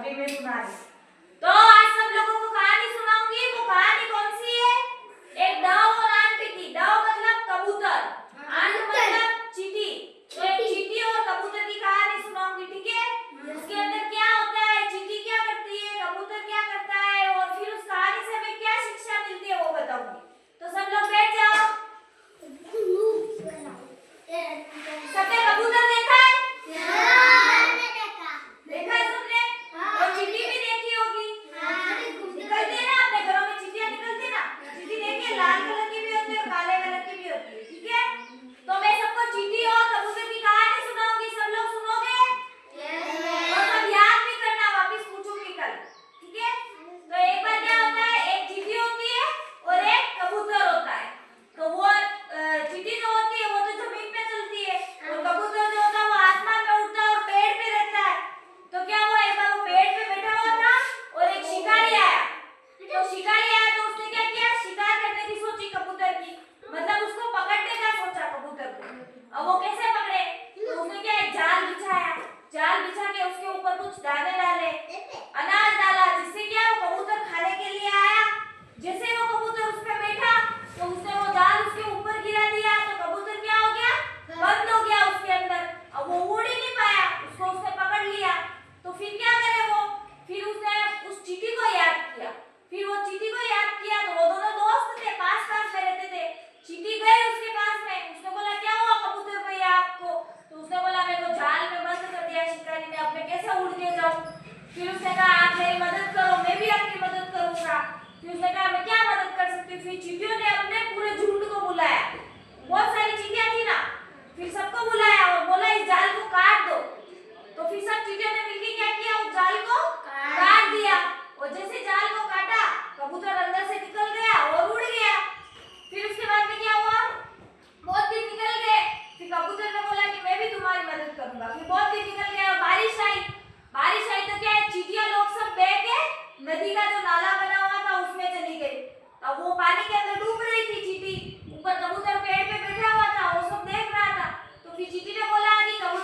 अभी मैं सुना रही हूँ। तो आज सब लोगों को कहानी सुनाऊंगी। वो कहानी कौन सी है? एक डव और आंटी की। डव मतलब कबूतर, आंट मतलब चींटी। तो एक चींटी और कबूतर की कहानी सुनाऊंगी, ठीक है? उसके अंदर क्या होता है, चींटी क्या करती है, कबूतर क्या करता है, और फिर उस कहानी से हमें क्या शिक्षा मिलती है वो बताऊंगी। तो सब लोग बैठ जाओ। सबने कबूतर देखा है? देखा है सबने? और चींटी भी देखी होगी। निकलती है ना, अपने घरों में चींटियां निकलती है ना। चींटी देखिए, लाल कलर की भी होती है और काले कलर की भी होती है, ठीक है? तो मैं सबको चींटी और कबूतर की कहानी सुनाऊंगी। सब लोग सुनोगे? और सब याद भी करना, वापस पूछूंगी कल, ठीक है? तो एक बार क्या होता है, एक चींटी होती है और एक कबूतर होता है। तो वो चींटी जो होती है वो तो जमीन पे चलती है और कबूतर जो होता है वो आसमान में उड़ता है और पेड़ पे रहता है। तो क्या हुआ, एक बार वो पेड़ पे बैठा हुआ था और एक शिकारी आया। तो शिकारी आया तो उसने क्या किया, शिकार करने की सोची कबूतर की, मतलब उसको पकड़ने का सोचा कबूतर को। अब वो कैसे पकड़े, तो उसने क्या, एक जाल बिछाया। जाल बिछा के उसके ऊपर कुछ दाने डाले, अनाज डाला, जिससे क्या वो कबूतर खाने के लिए आया। जैसे वो कबूतर उस पे बैठा तो उसने वो जाल उसके ऊपर गिरा दिया। तो कबूतर क्या हो गया, बंद हो गया उसके अंदर। अब वो उड़ ही नहीं पाया, उसको उसने पकड़ लिया। तो फिर क्या करे वो, फिर उसने उस चींटी को याद किया। फिर वो चींटी को याद किया तो वो दोनों दोस्त थे, पास पास में रहते थे। चींटी गई उसके पास में, उसने बोला क्या हुआ कबूतर भैया आपको? तो उसने बोला मेरे को जाल में बंद कर दिया शिकारी ने, अब मैं कैसे उड़ के जाऊं? फिर उसने कहा आप मेरी मदद करो, मैं भी आपकी मदद करूंगा। फिर उसने कहा मैं क्या मदद कर सकती हूँ? फिर चींटियों ने अपने पूरे झुंड को बुलाया, बहुत सारी चींटियां थी ना, फिर सबको बुलाया और बोला इस जाल को काट दो। तो फिर सब चींटियों ने मिलकर क्या किया, उस जाल को काट दिया। और जैसे जाल को काटा, कबूतर अंदर से निकल गया और उड़ गया। फिर उसके बाद में क्या हुआ, बहुत दिन निकल गए। फिर कबूतर ने बोला कि मैं भी तुम्हारी मदद करूंगा। फिर बहुत दिन निकल गए और बारिश आई। बारिश आई तो क्या है, चींटियां लोग सब बह के नदी का जो नाला बना हुआ था उसमें चली गई। अब वो पानी के अंदर डूब रही थी चींटी, ऊपर कबूतर पेड़ पे बैठा हुआ था, वो सब देख रहा था। तो फिर चींटी ने बोला कि कबूतर